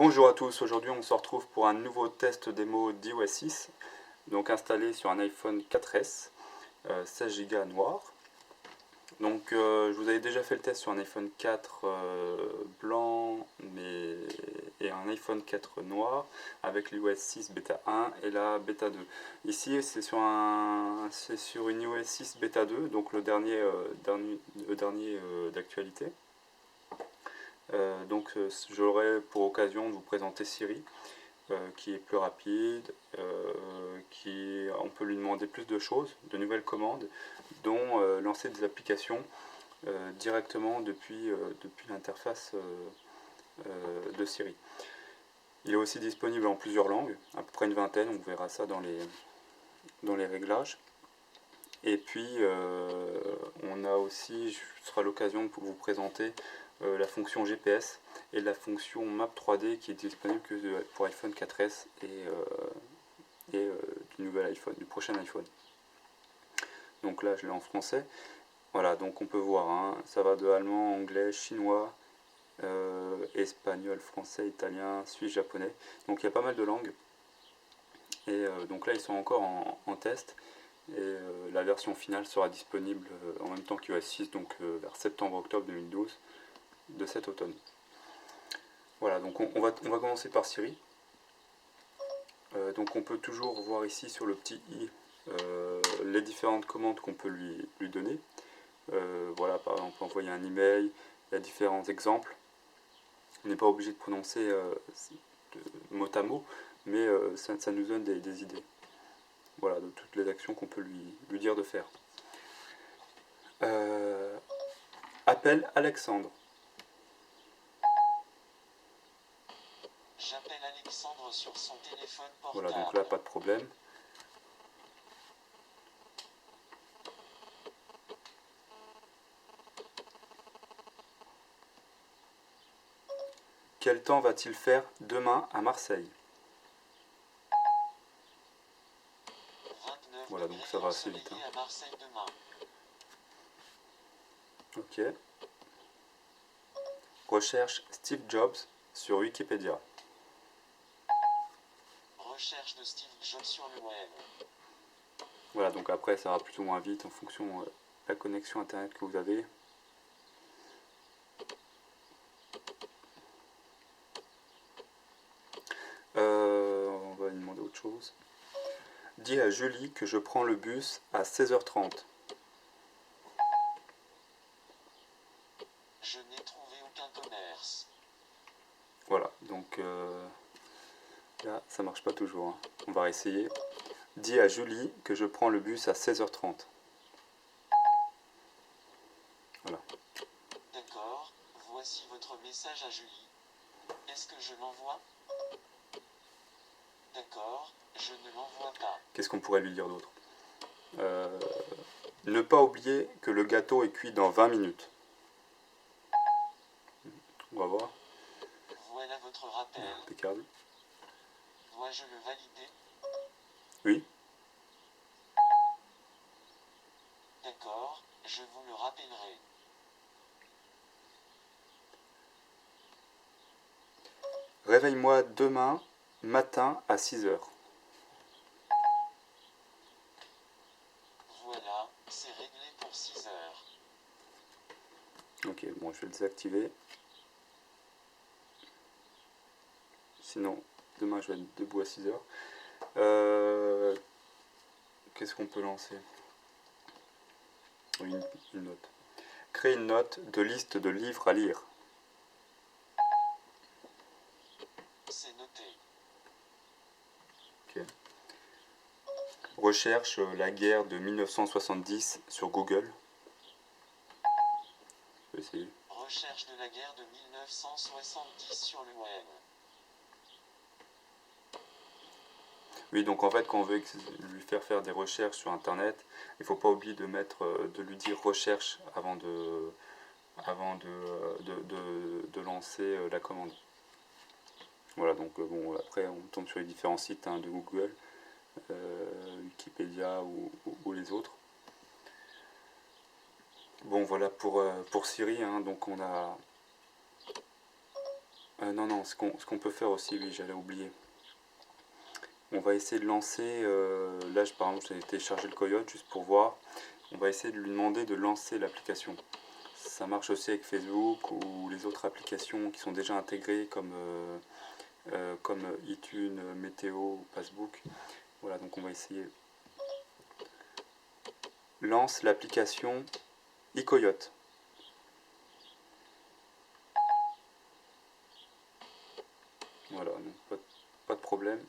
Bonjour à tous, aujourd'hui on se retrouve pour un nouveau test démo d'iOS 6, donc installé sur un iPhone 4S, 16 Go noir. Donc je vous avais déjà fait le test sur un iPhone 4 blanc et un iPhone 4 noir avec l'iOS 6 bêta 1 et la bêta 2. Ici c'est sur une iOS 6 bêta 2, donc le dernier d'actualité. Donc j'aurai pour occasion de vous présenter Siri, qui est plus rapide, on peut lui demander plus de choses, de nouvelles commandes, dont lancer des applications directement depuis l'interface de Siri. Il est aussi disponible en plusieurs langues, à peu près une vingtaine, on verra ça dans les réglages. Et puis on a aussi, ce sera l'occasion de vous présenter la fonction GPS et la fonction Map 3D qui est disponible que pour iPhone 4S et du nouvel iPhone, du prochain iPhone. Donc là je l'ai en français. Voilà, donc on peut voir, hein, ça va de allemand, anglais, chinois, espagnol, français, italien, suisse, japonais. Donc il y a pas mal de langues. Et donc là ils sont encore en test. Et la version finale sera disponible en même temps qu'iOS 6, donc vers septembre-octobre 2012 de cet automne. Voilà, donc on va commencer par Siri. Donc on peut toujours voir ici sur le petit i les différentes commandes qu'on peut lui donner. Voilà, par exemple envoyer un email, il y a différents exemples. On n'est pas obligé de prononcer mot à mot, mais ça nous donne des idées. Voilà, de toutes les actions qu'on peut lui dire de faire. Appelle Alexandre. J'appelle Alexandre sur son téléphone portable. Voilà, donc là, pas de problème. Quel temps va-t-il faire demain à Marseille? 29 Voilà, donc ça va assez vite. à Marseille demain. Ok. Recherche Steve Jobs sur Wikipédia. Recherche de Steve Jobs sur le web. Voilà, donc après ça va plus ou moins vite en fonction de la connexion internet que vous avez. On va lui demander autre chose. Dis à Julie que je prends le bus à 16h30. Je n'ai trouvé aucun commerce. Voilà, donc là ça marche pas toujours, hein. On va essayer. Dis à Julie que je prends le bus à 16h30. Voilà. D'accord, voici votre message à Julie. Est-ce que je l'envoie? D'accord, je ne l'envoie pas. Qu'est-ce qu'on pourrait lui dire d'autre? Ne pas oublier que le gâteau est cuit dans 20 minutes. On va voir. Voilà votre rappel. Impeccable. Dois-je le valider? Oui. D'accord, je vous le rappellerai. Réveille-moi demain matin à 6h. Voilà, c'est réglé pour 6 heures. Ok, bon, je vais le désactiver. Sinon, demain, je vais être debout à 6h. Qu'est-ce qu'on peut lancer? Une note. Créer une note de liste de livres à lire. C'est noté. Ok. Recherche la guerre de 1970 sur Google. Je vais essayer. Recherche de la guerre de 1970 sur le web. Oui, donc en fait, quand on veut lui faire des recherches sur Internet, il ne faut pas oublier de lui dire recherche avant de lancer la commande. Voilà, donc bon, après on tombe sur les différents sites, hein, de Google, Wikipédia ou les autres. Bon, voilà pour Siri, hein, donc on Non, non, ce qu'on peut faire aussi, oui, j'allais oublier. On va essayer de lancer, là par exemple j'ai téléchargé le Coyote juste pour voir. On va essayer de lui demander de lancer l'application. Ça marche aussi avec Facebook ou les autres applications qui sont déjà intégrées comme iTunes, Météo ou Passbook. Voilà, donc on va essayer. Lance l'application iCoyote. Voilà, donc pas de problème.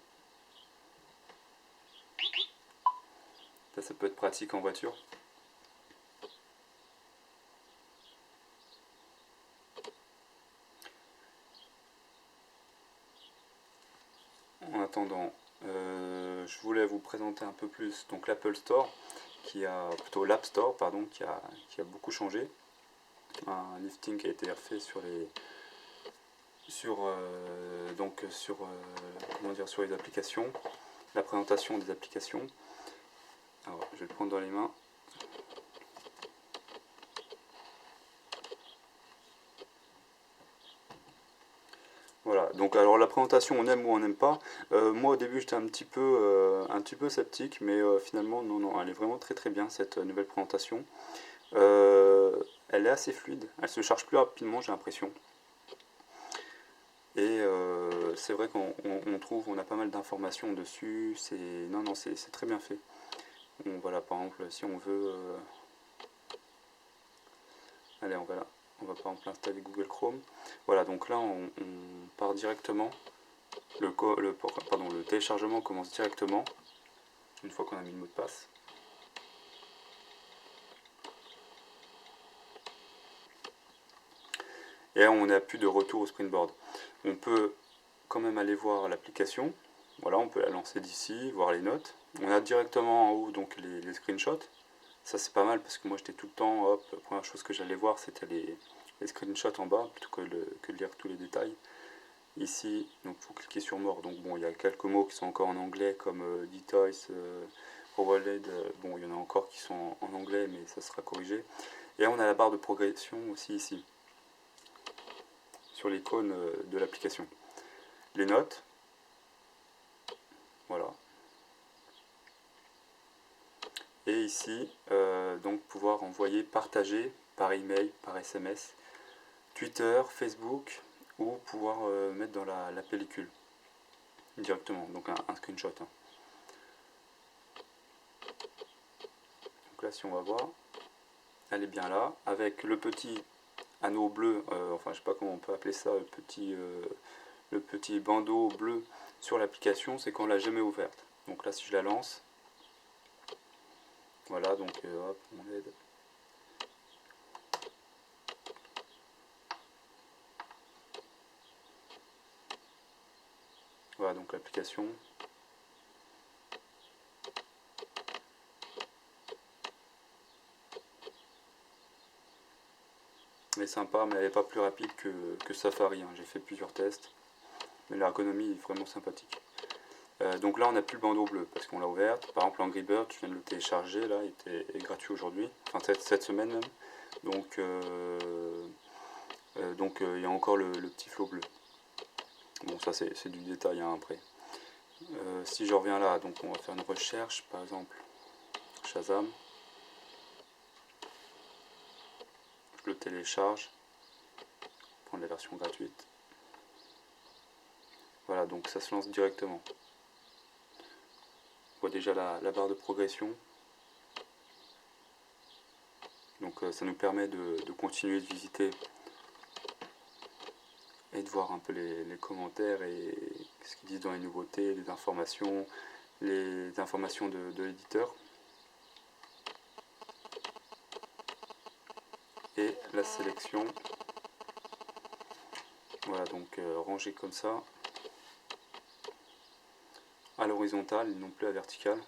Ça peut être pratique en voiture. En attendant, je voulais vous présenter un peu plus donc l'Apple Store, plutôt l'App Store, pardon, qui a beaucoup changé. Un lifting qui a été refait sur les applications, la présentation des applications. Alors, je vais le prendre dans les mains. Voilà, donc alors la présentation on aime ou on n'aime pas. Moi au début j'étais un petit peu sceptique, mais finalement non, elle est vraiment très très bien cette nouvelle présentation. Elle est assez fluide, elle se charge plus rapidement j'ai l'impression. Et c'est vrai on a pas mal d'informations dessus, c'est très bien fait. Voilà, par exemple si on veut... allez on va par exemple installer Google Chrome. Voilà, donc là on part directement. Le téléchargement commence directement une fois qu'on a mis le mot de passe. Et là, on n'a plus de retour au Springboard. On peut quand même aller voir l'application. Voilà, on peut la lancer d'ici, voir les notes. On a directement en haut donc les screenshots. Ça c'est pas mal parce que moi j'étais tout le temps, hop, la première chose que j'allais voir c'était les screenshots en bas plutôt que de lire tous les détails. Ici, donc il faut cliquer sur More. Donc bon, il y a quelques mots qui sont encore en anglais comme detoys, overlaid. Bon, il y en a encore qui sont en anglais, mais ça sera corrigé. Et on a la barre de progression aussi ici, sur l'icône de l'application. Les notes, voilà. Et ici, donc pouvoir envoyer, partager par email, par SMS, Twitter, Facebook, ou pouvoir mettre dans la pellicule directement, donc un screenshot. Hein. Donc là, si on va voir, elle est bien là, avec le petit anneau bleu, enfin je sais pas comment on peut appeler ça, le petit bandeau bleu sur l'application, c'est qu'on l'a jamais ouverte. Donc là, si je la lance, voilà, donc hop, on aide. Voilà, donc l'application. Elle est sympa, mais elle n'est pas plus rapide que Safari. Hein. J'ai fait plusieurs tests, mais l'ergonomie est vraiment sympathique. Donc là, on n'a plus le bandeau bleu parce qu'on l'a ouverte. Par exemple, Angry Bird, je viens de le télécharger, là, il est gratuit aujourd'hui, enfin cette semaine même. Donc, il y a encore le petit flot bleu. Bon, ça c'est du détail hein, après. Si je reviens là, donc on va faire une recherche, par exemple Shazam. Je le télécharge, prendre la version gratuite. Voilà, donc ça se lance directement. On voit déjà la barre de progression. Donc ça nous permet de continuer de visiter et de voir un peu les commentaires et ce qu'ils disent dans les nouveautés, les informations de l'éditeur. Et la sélection. Voilà, donc rangé comme ça. À l'horizontale et non plus à la verticale.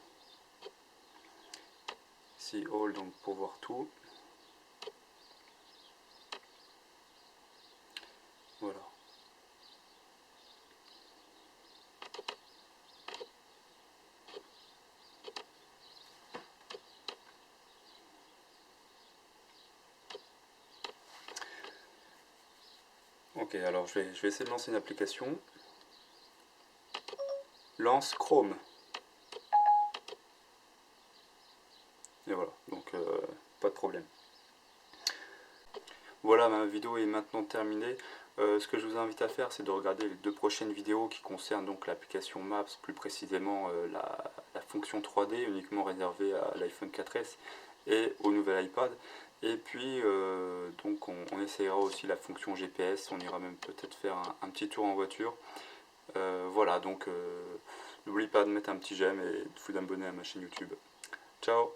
Ici All, donc pour voir tout. Voilà. Ok, alors je vais essayer de lancer une application. Lance Chrome. Et voilà, donc pas de problème. Voilà, ma vidéo est maintenant terminée. Ce que je vous invite à faire, c'est de regarder les 2 prochaines vidéos qui concernent donc l'application Maps, plus précisément la fonction 3D uniquement réservée à l'iPhone 4S et au nouvel iPad. Et puis donc on essayera aussi la fonction GPS, on ira même peut-être faire un petit tour en voiture. Voilà, donc n'oubliez pas de mettre un petit j'aime et de vous abonner à ma chaîne YouTube. Ciao!